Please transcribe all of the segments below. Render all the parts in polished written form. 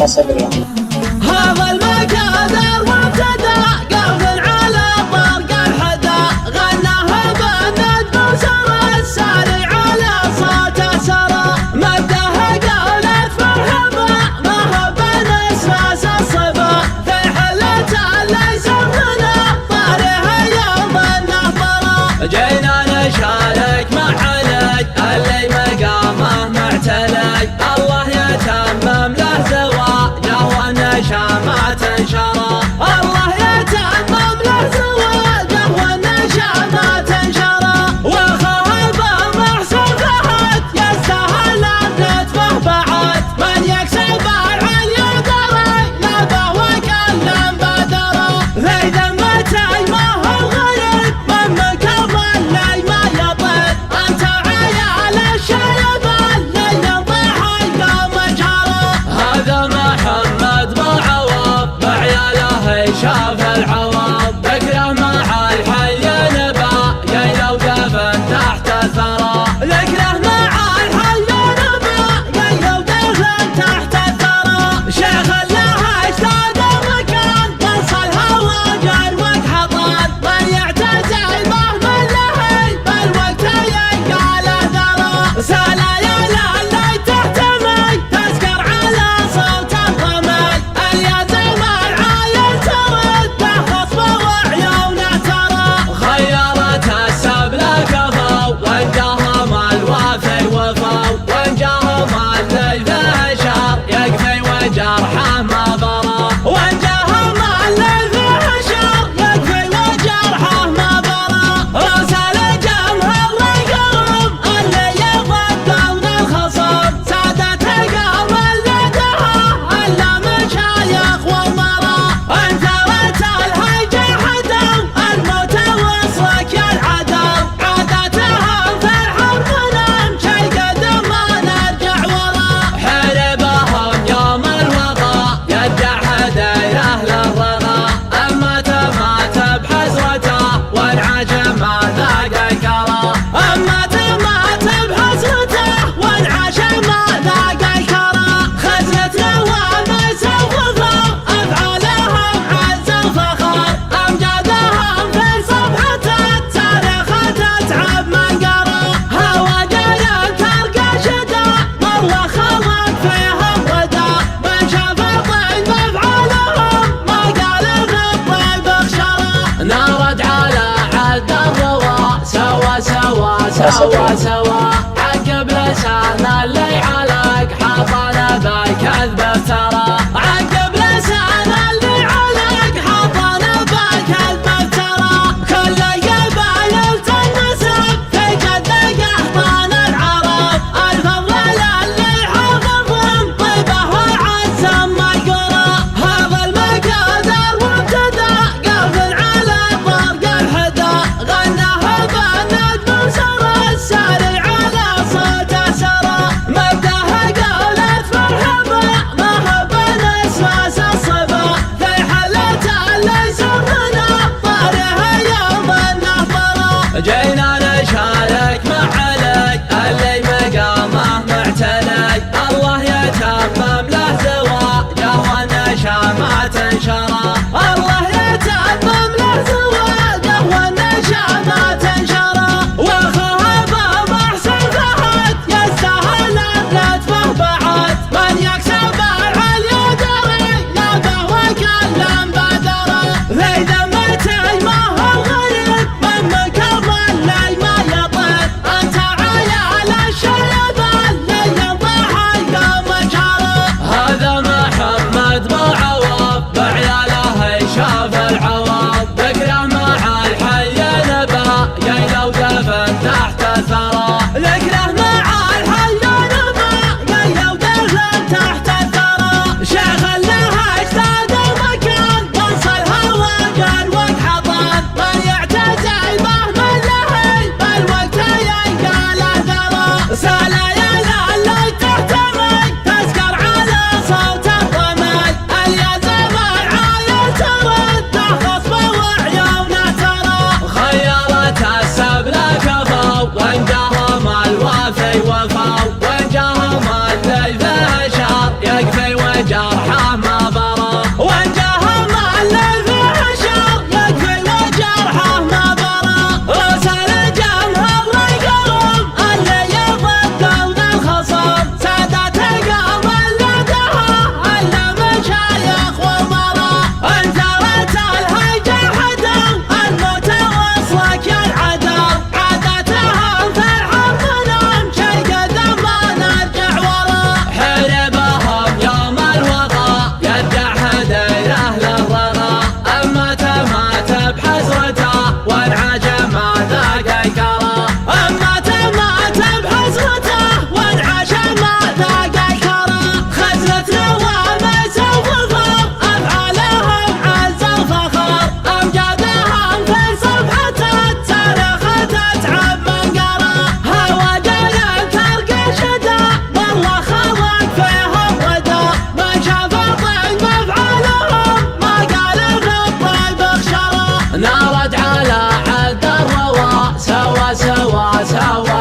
على صدري. هذا المقادر وابتدى قافل على طرق الحدا، غناها بند بوسر الساري على صوته سرى، مدها قالت مرحبا مرحبا اساس الصبا، في حلة ليس هنا طارها يوم النهضرة. جينا نشارك معلق اللي مقامه معتلق، الله يتمم له زواجه والنشامات انشرى، الله يتمم له زواجه والنشامات انشرى، واخوها بمحسن فهد يستاهل النتفه بعد، من يكسب العليا دري نبه وكلم بدره، ذي ذمتي ما هو غريب من مكرم اللي ما يطير، انت عيال الشيب اللي ينطح يقوم جرى. هذا محمد بعوض بعياله شاف العوض، ذكره مع الحي نبا قيلوا دفن تحت الثرى، ذكره مع الحي نبا قيلوا دفن تحت الثرى، شيخ له اجداد مكان وصلها وجر وحطان، من يعتزل مهما لهي بالوقت يلقى له ذرى، سلايل اللي تحتمي تسكر على صوت الرمي، اليزم العايل ترده خصبه وعيونه ترى، خيرت السبل كفوا وانجاهم الوافي وفوا، وانجاهم اللي فيه شر يكفي وجرحه ما برى، وانجاهم اللي فيه شر يكفي وجرحه ما برى، رسل جمه القوم اللي يفضلون الخصم، سادته قام لدها الا مشايخ وامرا، انثرت الهيجه حدوا الموت وصلك يا العدو، عادتهم في الحرب نمشي قدم ما نرجع ورا، حربهم يوم الوغى يرجع دايره للرغى، اما تمات بحسرته وانعاش ما ذاق الكرى، اما تمات بحسرته وانعاش ما ذاق الكرى، خزنة نواميس وفخر افعالهم عز وفخر، امجادهم في صفحة التاريخ تتعب من قرى، هواجر ترقى شدا والله خلق فيهم ردا، من شاف الطيب افعالهم ما قال في الطيب اخشرى، نارد على عد الروا سوا سوا سوا سوا، عقب لسان اللي علق حطنا بالكذب افترى، عقب لسان اللي علق حطنا بالكذب افترى، كل القبايل تنسب في جد قحطان العرب، الفضل اللي حافظهم طيبه وعزم ما يقرى، هذا المقادر وابتدى قافل على طرق الحدا، غناها بند بوسر الساري على صوته سرى، مبداها قالت مرحبا مرحبا اساس الصبا، في حلة ليس هنا طارها يوم النهضرة. جينا نشارك معلق اللي مقامه معتلق، الله يتمم له زواجه والنشامات انشرى، الله يتمم له زواجه والنشامات انشرى، واخوها بمحسن فهد يستاهل النتفه بعد، من يكسب العليا دري نبه وكلم بدره، ذي ذمتي ما هو غريب من مكرم اللي ما يطير، انت عيال الشيب اللي ينطح يقوم جرى. هذا محمد بعوض بعياله شاف العوض، ذكره مع الحي نبا قيلوا دفن تحت الثرى، ذكره مع الحي نبا قيلوا دفن تحت الثرى، شيخ له اجداد مكان وصلها وجر وحطان، من يعتزل مهما لهي بالوقت يلقى له ذرى، سلايل اللي تحتمي تسكر على صوت الرمي، اليزم العايل ترده خصبه وعيونه ترى، خيرت السبل كفوا وانجاهم الوافي وفوا، وانجاهم اللي فيه شر يكفي وجرحه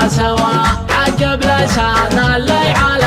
سوا عقب لسان اللي على